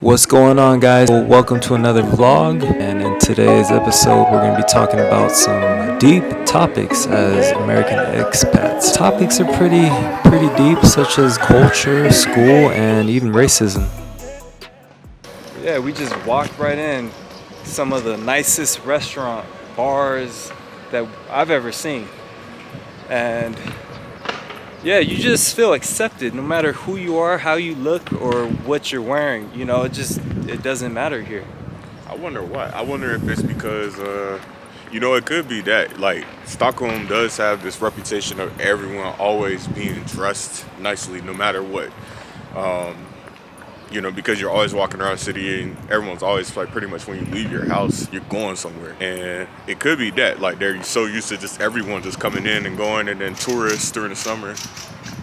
What's going on, guys? Well, welcome to another vlog, and in today's episode we're going to be talking about some deep topics as American expats. Topics are pretty deep, such as culture, school, and even racism. Yeah, we just walked right in some of the nicest restaurant bars that I've ever seen, and yeah, you just feel accepted no matter who you are, how you look, or what you're wearing. It doesn't matter here. I wonder why. I wonder if it's because, it could be that, like, Stockholm does have this reputation of everyone always being dressed nicely, no matter what. Because you're always walking around the city and everyone's always, like, pretty much when you leave your house, you're going somewhere. And it could be that, like, they're so used to just everyone just coming in and going, and then tourists during the summer.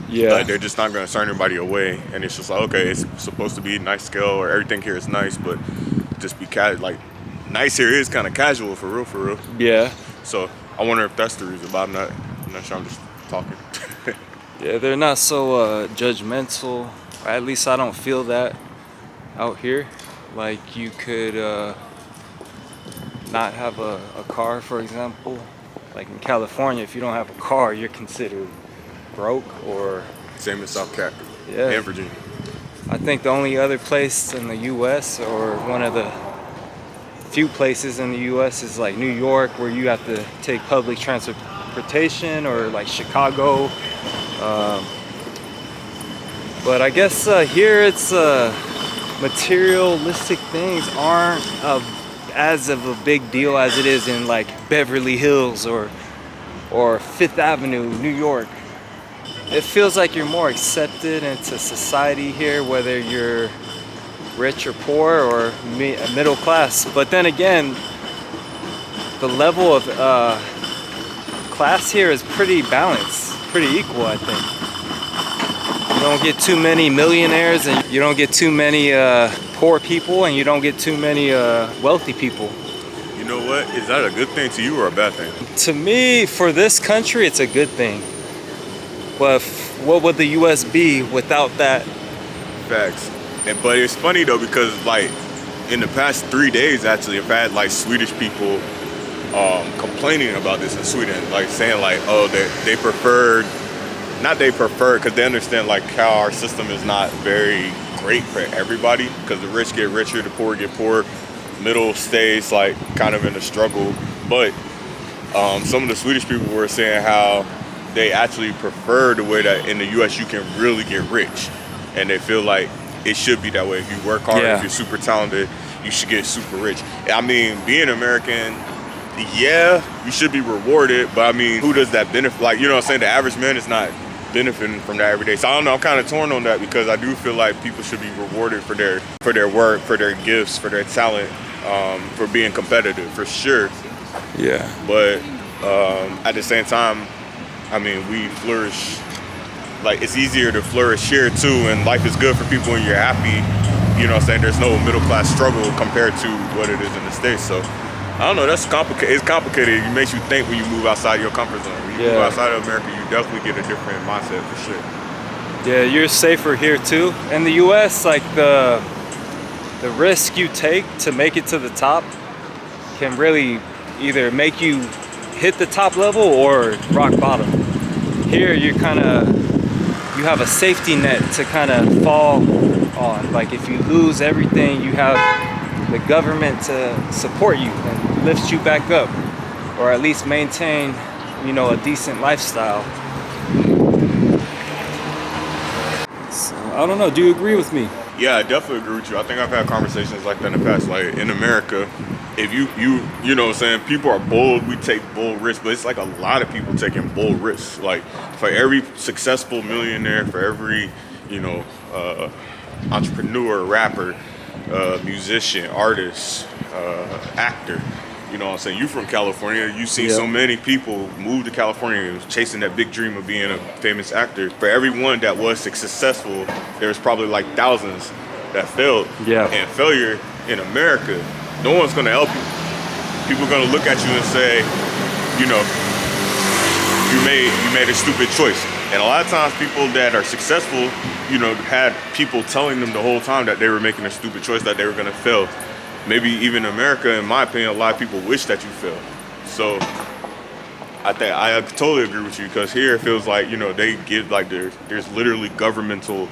Yeah. Like, they're just not going to turn anybody away. And it's just like, okay, it's supposed to be nice scale, or everything here is nice, but just be casual. Like, nice here is kind of casual, for real. Yeah. So I wonder if that's the reason, but I'm not sure. I'm just talking. Yeah, they're not so judgmental. At least I don't feel that out here. Like, you could not have a car, for example. Like in California, if you don't have a car, you're considered broke or... Same in South Cat Yeah. and Virginia. I think the only other place in the U.S., or one of the few places in the U.S., is like New York, where you have to take public transportation, or like Chicago. But I guess here it's materialistic things aren't as of a big deal as it is in like Beverly Hills or Fifth Avenue, New York. It feels like you're more accepted into society here, whether you're rich or poor or middle class. But then again, the level of class here is pretty balanced, pretty equal, I think. You don't get too many millionaires, and you don't get too many poor people, and you don't get too many wealthy people. You know what? Is that a good thing to you or a bad thing? To me, for this country, it's a good thing. But what would the U.S. be without that? Facts. But it's funny though, because like in the past 3 days, actually, I've had like Swedish people complaining about this in Sweden, like saying like, oh, they preferred, not they prefer, because they understand like how our system is not very great for everybody, because the rich get richer, the poor get poorer, middle stays like kind of in a struggle. But some of the Swedish people were saying how they actually prefer the way that in the U.S. you can really get rich, and they feel like it should be that way. If you work hard, Yeah. If you're super talented, you should get super rich. I mean, being American, yeah, you should be rewarded, but I mean, who does that benefit? Like, you know what I'm saying? The average man is not benefiting from that every day. So I don't know, I'm kind of torn on that, because I do feel like people should be rewarded for their work, for their gifts, for their talent, for being competitive, for sure. Yeah. But at the same time, I mean, we flourish. Like, it's easier to flourish here too, and life is good for people when you're happy. You know what I'm saying? There's no middle class struggle compared to what it is in the States. So I don't know, that's complicated. It's complicated. It makes you think when you move outside your comfort zone. When you move outside of America, you definitely get a different mindset, for sure. Yeah, you're safer here too. In the U.S., like the risk you take to make it to the top can really either make you hit the top level or rock bottom. Here, you have a safety net to kind of fall on. Like, if you lose everything, you have the government to support you and lift you back up, or at least maintain, a decent lifestyle. So, I don't know. Do you agree with me? Yeah, I definitely agree with you. I think I've had conversations like that in the past. Like, in America, if you know what I'm saying, people are bold, we take bold risks, but it's like a lot of people taking bold risks. Like, for every successful millionaire, for every, entrepreneur, rapper, musician, artist, actor, you know what I'm saying, you from California, you see so many people move to California chasing that big dream of being a famous actor. For everyone that was successful, there's probably like thousands that failed. Yeah. And failure in America, no one's gonna help you. People are gonna look at you and say, you made a stupid choice. And a lot of times people that are successful had people telling them the whole time that they were making a stupid choice, that they were going to fail. Maybe even in America, in my opinion, a lot of people wish that you fail. So I totally agree with you, because here it feels like, they give, like, there's literally governmental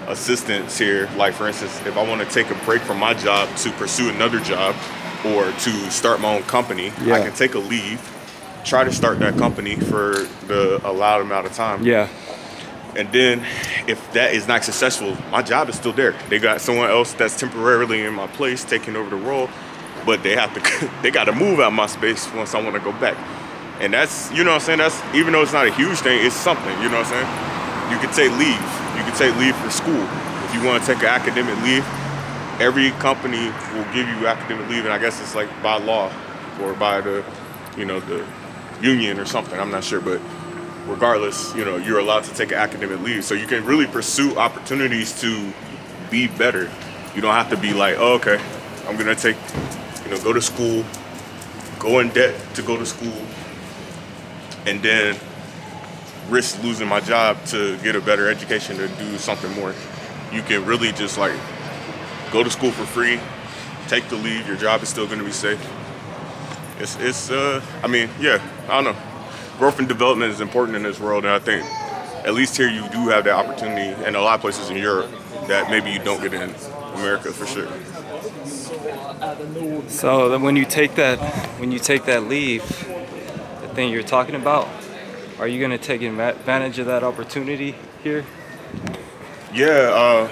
assistance here. Like, for instance, if I want to take a break from my job to pursue another job or to start my own company, I can take a leave, try to start that company for the allowed amount of time. Yeah. And then if that is not successful, my job is still there. They got someone else that's temporarily in my place taking over the role, but they got to move out my space once I want to go back. And that's, what I'm saying, that's, even though it's not a huge thing, it's something, what I'm saying? You can take leave. You can take leave for school. If you want to take an academic leave, every company will give you academic leave, and I guess it's like by law or by the union or something. I'm not sure, but regardless, you're allowed to take an academic leave. So you can really pursue opportunities to be better. You don't have to be like, oh, okay, I'm going to take, go to school, go in debt to go to school, and then risk losing my job to get a better education to do something more. You can really just like go to school for free, take the leave, your job is still going to be safe. I don't know. Growth and development is important in this world, and I think at least here you do have that opportunity, and a lot of places in Europe that maybe you don't get in America for sure. So then when you take that leave, the thing you're talking about, are you gonna take advantage of that opportunity here? Yeah,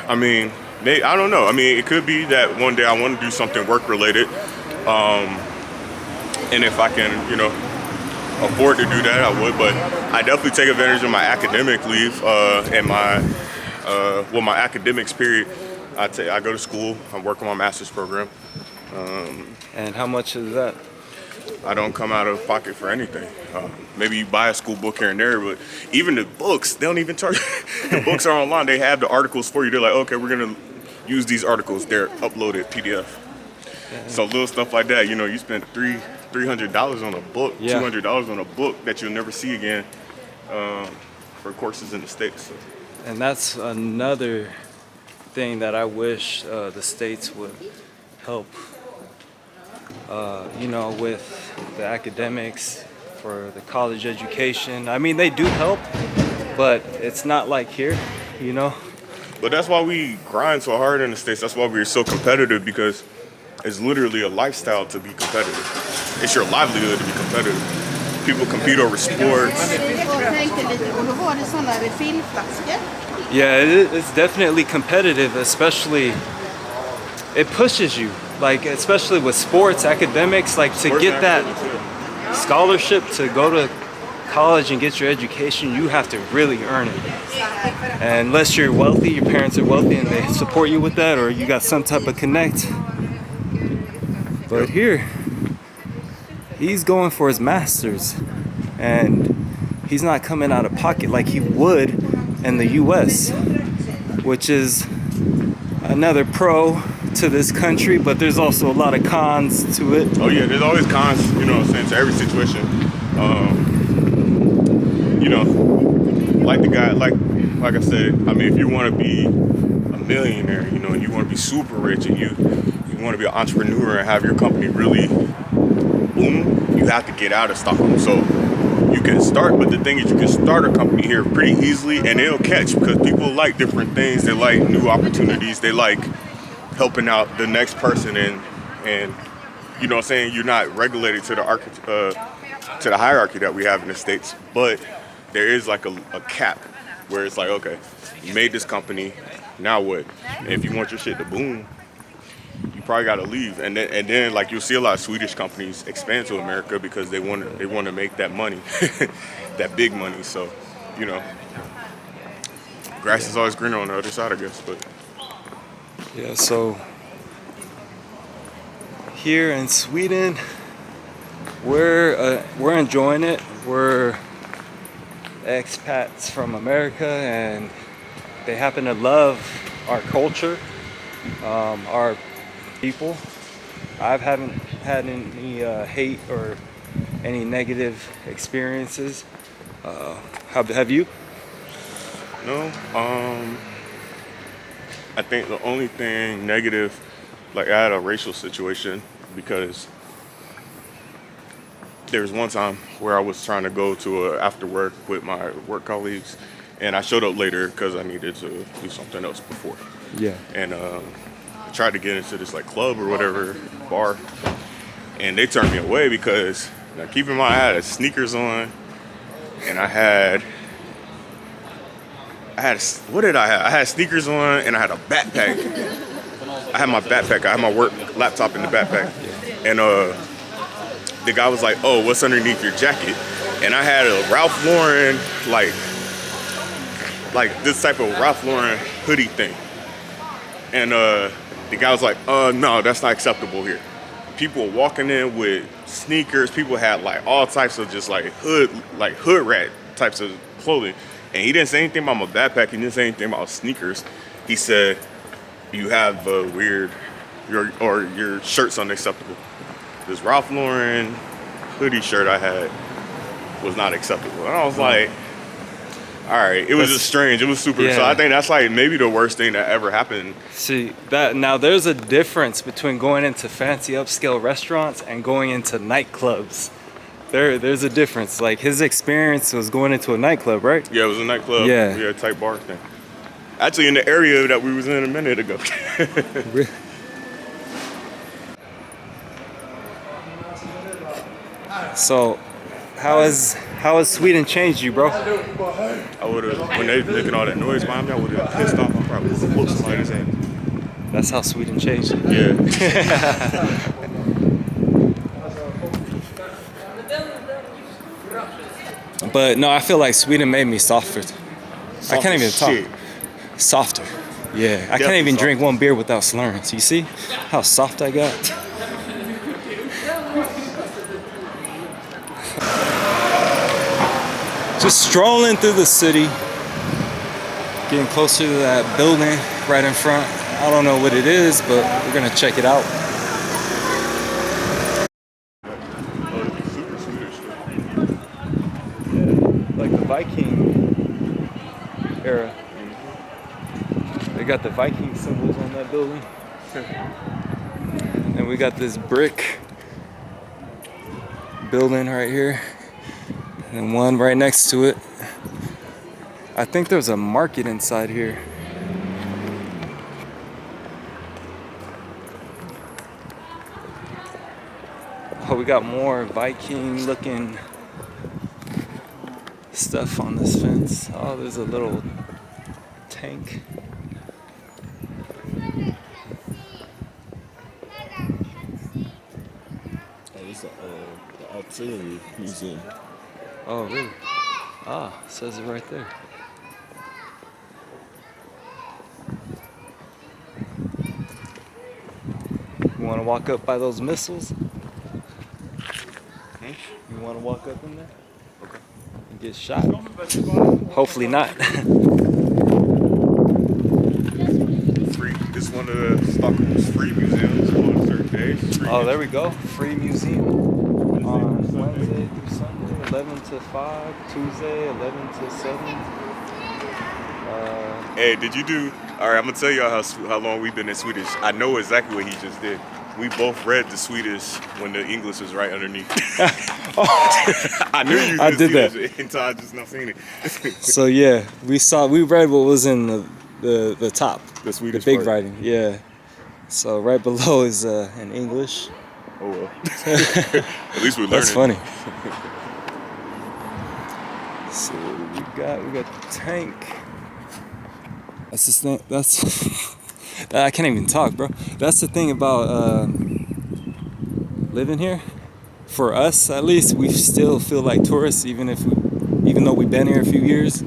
I don't know. It could be that one day I want to do something work related, and if I can, afford to do that, I would. But I definitely take advantage of my academic leave and my academics period. I go to school. I'm working on my master's program. And how much is that? I don't come out of pocket for anything. Maybe you buy a school book here and there, but even the books, they don't even charge. The books are online. They have the articles for you. They're like, okay, we're gonna use these articles. They're uploaded PDF. So little stuff like that. You spend $300 on a book, $200 on a book that you'll never see again for courses in the States. So. And that's another thing that I wish the States would help. With the academics for the college education. They do help, but it's not like here, But that's why we grind so hard in the States. That's why we're so competitive, because it's literally a lifestyle to be competitive. It's your livelihood to be competitive. People compete over sports. Yeah, it's definitely competitive, especially it pushes you, like especially with sports, academics, like to get that scholarship to go to college and get your education, you have to really earn it. And unless you're wealthy, your parents are wealthy and they support you with that, or you got some type of connect. But here, he's going for his master's, and he's not coming out of pocket like he would in the US, which is another pro to this country, but there's also a lot of cons to it. Oh yeah, there's always cons, to every situation. Like the guy, like I said, if you want to be a millionaire, and you want to be super rich, and you want to be an entrepreneur and have your company really boom, you have to get out of Stockholm. So you can start, but the thing is, you can start a company here pretty easily, and it'll catch, because people like different things. They like new opportunities. They like helping out the next person, and you're not regulated to the hierarchy that we have in the States, but there is like a cap where it's like, okay, you made this company, now what? And if you want your shit to boom, you probably got to leave. And then like you'll see a lot of Swedish companies expand to America because they want to make that money, that big money. So, grass is always greener on the other side, I guess. But yeah, so here in Sweden, we're enjoying it. We're expats from America, and they happen to love our culture, our people. I haven't had any hate or any negative experiences. Have you? No. I think the only thing negative, like I had a racial situation because there was one time where I was trying to go to a after work with my work colleagues, and I showed up later because I needed to do something else before. Yeah. And tried to get into this like club or whatever bar, and they turned me away because now keep in mind I had sneakers on, and I had what did I have? I had sneakers on and I had a backpack. I had my backpack. I had my work laptop in the backpack, and the guy was like, "Oh, what's underneath your jacket?" And I had a Ralph Lauren like this type of Ralph Lauren hoodie thing, and the guy was like, no, that's not acceptable here. People were walking in with sneakers. People had like all types of just like hood rat types of clothing. And he didn't say anything about my backpack. He didn't say anything about sneakers. He said, you have your shirt's unacceptable. This Ralph Lauren hoodie shirt I had was not acceptable. And I was like, all right, it was just strange. It was super. Yeah. So I think that's like maybe the worst thing that ever happened. See that now there's a difference between going into fancy upscale restaurants and going into nightclubs. There's a difference. Like his experience was going into a nightclub, right? Yeah, it was a nightclub. Yeah. We had a tight bar thing. Actually in the area that we was in a minute ago. Really? So how has Sweden changed you, bro? I would have, when they making all that noise behind me, I would have been pissed off. I probably would have whooped somebody's head. That's how Sweden changed you. Yeah. But no, I feel like Sweden made me softer. I can't even talk. Shit. Softer. Yeah, I can't even drink one beer without slurring. So you see how soft I got? Just strolling through the city, getting closer to that building right in front. I don't know what it is, but we're gonna check it out. Super Swedish. Like the Viking era. They got the Viking symbols on that building. And we got this brick building right here. And one right next to it. I think there's a market inside here. Oh, we got more Viking looking stuff on this fence. Oh, there's a little tank. It's the artillery museum. Oh, really? Ah, says it right there. You want to walk up by those missiles? You want to walk up in there? Okay. And get shot? Hopefully not. Free. It's one of the Stockholm's free museums on certain days. Oh, there we go. Free museum. On Wednesday through Sunday, 11 to 5. Tuesday, 11 to 7. Hey, did you do? All right, I'm gonna tell y'all how long we've been in Swedish. I know exactly what he just did. We both read the Swedish when the English was right underneath. I knew you I did that. until I just not seen it. So yeah, we read what was in the top, The Swedish big part. writing. Yeah. So right below is in English. Oh well. At least we're learning. That's funny. So we got the tank. That's the thing. That's I can't even talk, bro. That's the thing about living here. For us, at least, we still feel like tourists, even though we've been here a few years.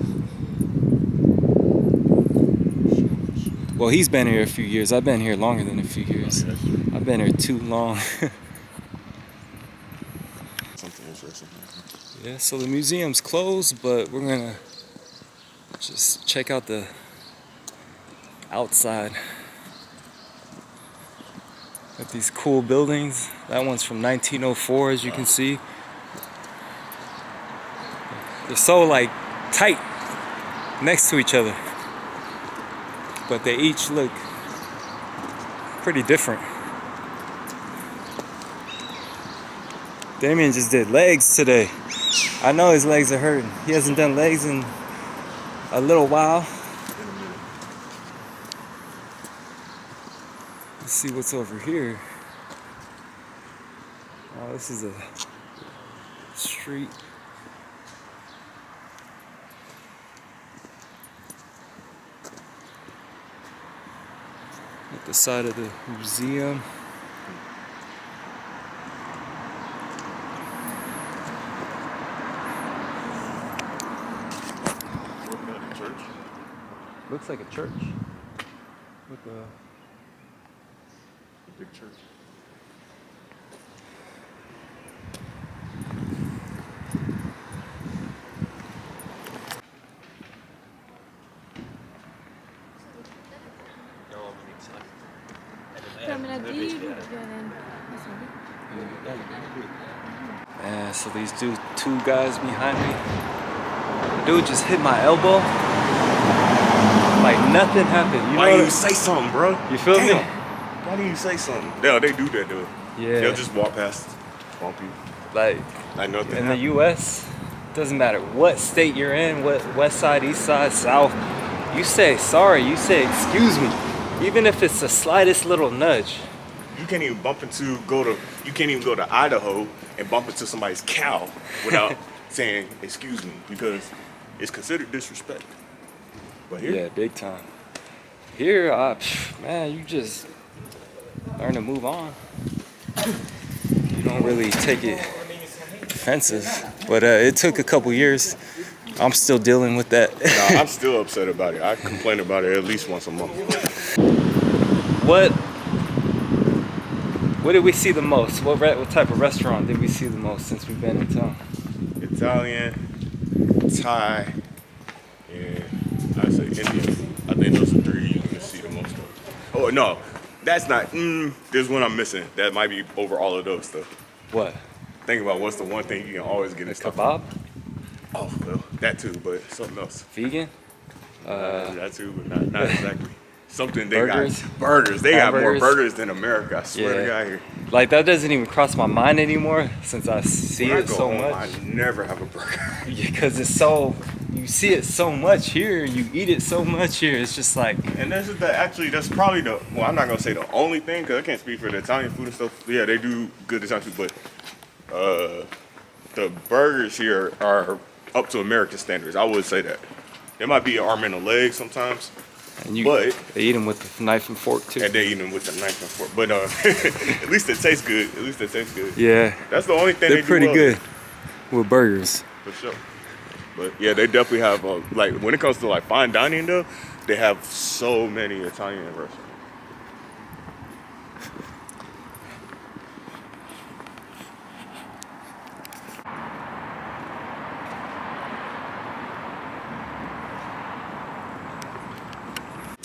Well, he's been here a few years. I've been here longer than a few years. I've been here too long. Something interesting. Yeah, so the museum's closed, but we're gonna just check out the outside. Got these cool buildings. That one's from 1904, as you can see. They're so like tight. next to each other, but they each look pretty different. Damien just did legs today. I know his legs are hurting. He hasn't done legs in a little while. Let's see what's over here. Oh, this is a street. At the side of the museum. Looks like a church. With a big church. Man, so these two guys behind me. The dude just hit my elbow. Like nothing happened. You Why know didn't you say something, bro? You feel me? Why didn't you say something? Yeah, they do that, though. Yeah. They'll just walk past, bump you. Like nothing in happened. the U.S., doesn't matter what state you're in, what west side, east side, south. You say sorry. You say excuse me, even if it's the slightest little nudge. You can't even You can't even go to Idaho and bump into somebody's cow without saying excuse me, because it's considered disrespect. But here, Yeah, big time. Here, man, you just learn to move on. You don't really take it offensive, but it took a couple years. I'm still dealing with that. nah, I'm still upset about it. I complain about it at least once a month. What did we see the most? What type of restaurant did we see the most since we've been in town? Italian, Thai, and I say Indian. I think those are three you're gonna see the most of. Oh no, that's not. There's one I'm missing. That might be over all of those though. What? Think about what's the one thing you can always get in stuff. Kebab? Oh well, that too, but something else. Vegan? That too, but not exactly. Something they Burgers? got. Burgers. They got more Hamburgers? burgers than America. I swear to God here. Like that doesn't even cross my mind anymore since I see When I it go so home, much. I never have a burger. Because it's so, you see it so much here, you eat it so much here. It's just like, And that's that's probably well, I'm not gonna say the only thing, because I can't speak for the Italian food and stuff. Yeah, they do good Italian food, but the burgers here are up to American standards. I would say that. There might be an arm and a leg sometimes, and but they eat them with a knife and fork too. and they eat them with a knife and fork. But at least it tastes good. At least it tastes good. Yeah, That's the only thing they're they do pretty well. good with burgers. For sure. But yeah, they definitely have like when it comes to like fine dining though, they have so many Italian restaurants.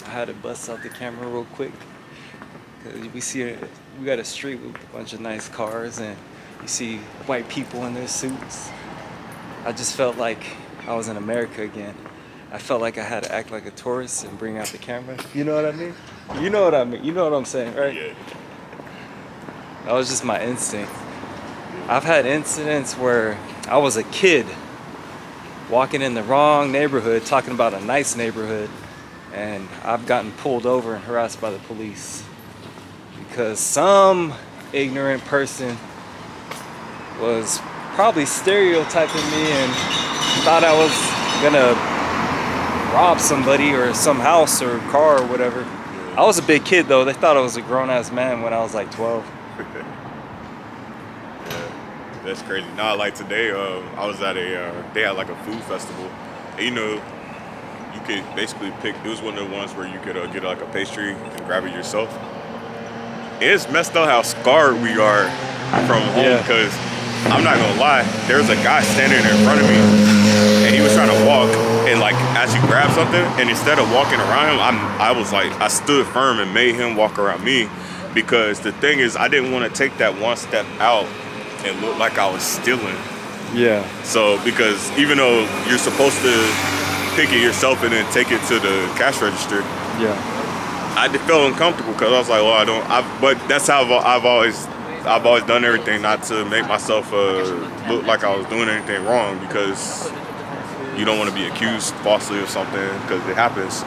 I had to bust out the camera real quick because we got a street with a bunch of nice cars and you see white people in their suits. I just felt like I was in America again. I felt like I had to act like a tourist and bring out the camera. You know what I mean? You know what I mean? You know what I'm saying, right? Yeah. That was just my instinct. I've had incidents where I was a kid walking in the wrong neighborhood, talking about a nice neighborhood, and I've gotten pulled over and harassed by the police because some ignorant person was probably stereotyping me and thought I was gonna rob somebody or some house or car or whatever. I was a big kid though. They thought I was a grown-ass man when I was like 12. Yeah, that's crazy. Nah, like today, I was at they had like a food festival. And, you know, you could basically pick, it was one of the ones where you could get like a pastry and grab it yourself. It's messed up how scarred we are from home, because I'm not gonna lie, there was a guy standing in front of me and he was trying to walk and like as you grab something, and instead of walking around him, I stood firm and made him walk around me, because the thing is I didn't want to take that one step out and look like I was stealing. Yeah. So because even though you're supposed to pick it yourself and then take it to the cash register. Yeah. I just felt uncomfortable because I was like, well, but that's how I've always done everything, not to make myself look like I was doing anything wrong, because you don't want to be accused falsely of something, because it happens.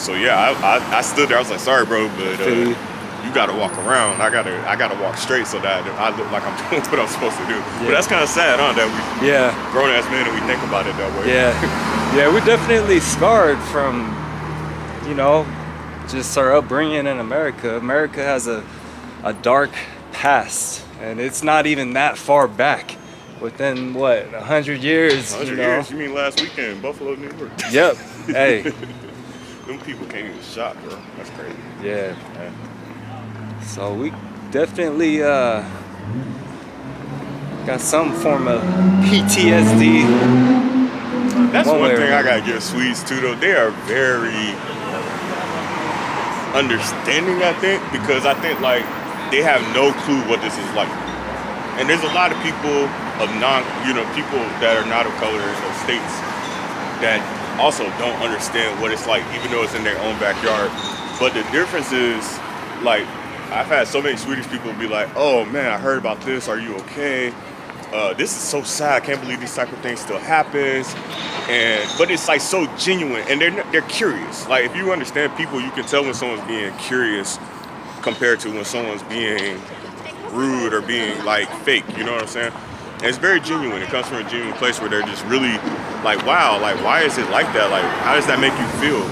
So yeah, I stood there. I was like, sorry, bro, but you gotta walk around. I gotta walk straight so that I look like I'm doing what I'm supposed to do. Yeah. But that's kind of sad, huh? That we grown ass men and we think about it that way. Yeah, yeah, we're definitely scarred from, you know, just our upbringing in America. America has a dark past, and it's not even that far back. Within what, 100 years? 100 years? You mean last weekend, Buffalo, New York? Yep. Hey. Them people can't even shop, bro. That's crazy. Yeah. So we definitely got some form of PTSD. That's one thing I gotta give Swedes too, though. They are very understanding, I think, because I think like they have no clue what this is like. And there's a lot of people of people that are not of color in those states that also don't understand what it's like, even though it's in their own backyard. But the difference is, like, I've had so many Swedish people be like, oh man, I heard about this, are you okay? This is so sad, I can't believe these type of things still happens. But it's like so genuine, and they're curious. Like, if you understand people, you can tell when someone's being curious compared to when someone's being rude or being like fake, you know what I'm saying? And it's very genuine. It comes from a genuine place where they're just really like, wow, like, why is it like that? Like, how does that make you feel?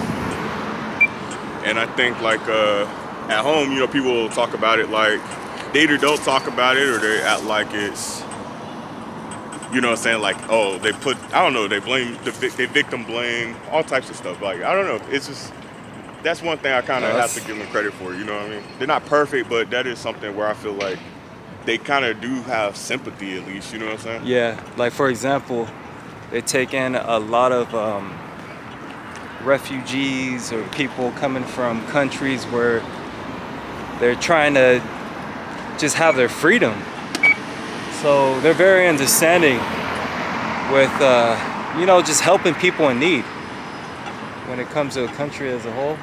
And I think like at home, you know, people will talk about it like they either don't talk about it or they act like it's, you know what I'm saying, like, oh, they blame, they victim blame, all types of stuff. Like, I don't know, it's just, that's one thing I kind of have to give them credit for, you know what I mean? They're not perfect, but that is something where I feel like they kind of do have sympathy, at least, you know what I'm saying? Yeah, like for example, they take in a lot of refugees or people coming from countries where they're trying to just have their freedom. So they're very understanding with, you know, just helping people in need when it comes to a country as a whole.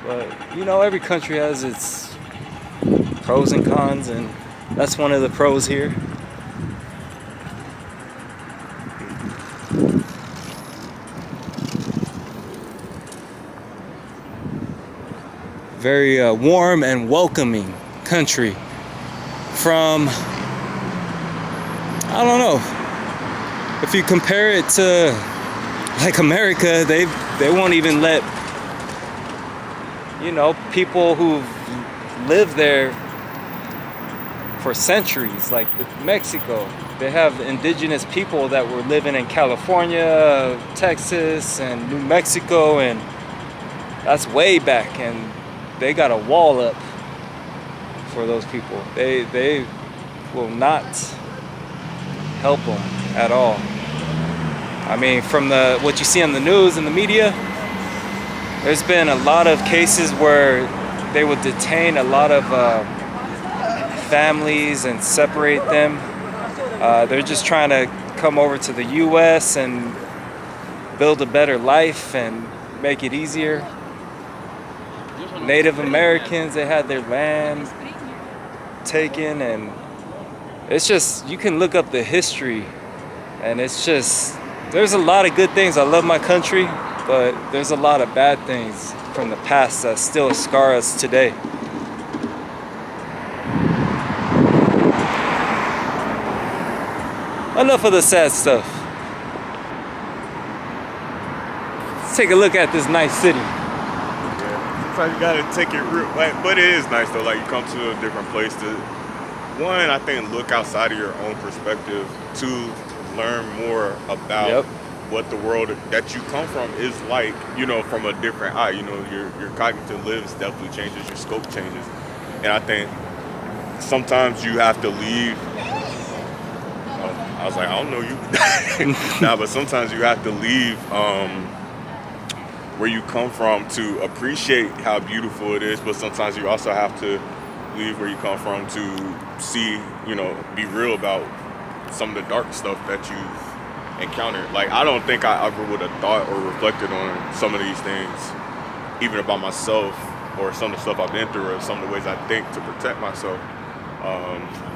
But, you know, every country has its pros and cons, and that's one of the pros here. Very warm and welcoming country. From, I don't know, if you compare it to like America, they won't even let, you know, people who've lived there for centuries, like Mexico. They have indigenous people that were living in California, Texas, and New Mexico, and that's way back, and they got a wall up for those people. They will not help them at all. I mean, from what you see on the news and the media, there's been a lot of cases where they would detain a lot of families and separate them. They're just trying to come over to the US and build a better life and make it easier. Native Americans, they had their land taken, and it's just, you can look up the history, and it's just, there's a lot of good things. I love my country, but there's a lot of bad things from the past that still scar us today. Enough of the sad stuff. Let's take a look at this nice city. Sometimes you gotta take it real, but it is nice though. Like, you come to a different place to, one, I think, look outside of your own perspective. Two, learn more about what the world that you come from is like, you know, from a different eye. You know, your cognitive lives definitely changes, your scope changes. And I think sometimes you have to leave. I was like, I don't know you. Nah, but sometimes you have to leave where you come from to appreciate how beautiful it is, but sometimes you also have to leave where you come from to see, you know, be real about some of the dark stuff that you've encountered. Like, I don't think I ever would have thought or reflected on some of these things, even about myself or some of the stuff I've been through or some of the ways I think to protect myself,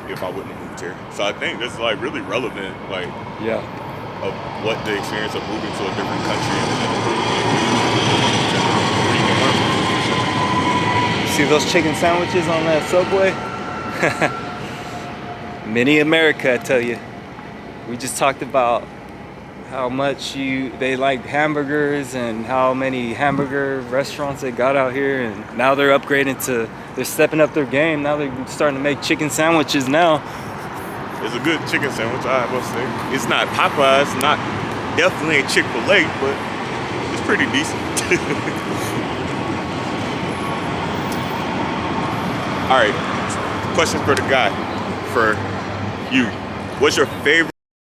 if I wouldn't have moved here. So I think this is like really relevant, like, Yeah. of what the experience of moving to a different country See those chicken sandwiches on that Subway? Mini America, I tell you. We just talked about how much they like hamburgers and how many hamburger restaurants they got out here, and now they're upgrading they're stepping up their game. Now they're starting to make chicken sandwiches now. It's a good chicken sandwich, I must say. It's not Popeyes, definitely ain't Chick-fil-A, but it's pretty decent. All right, question for the guy, for you. What's your favorite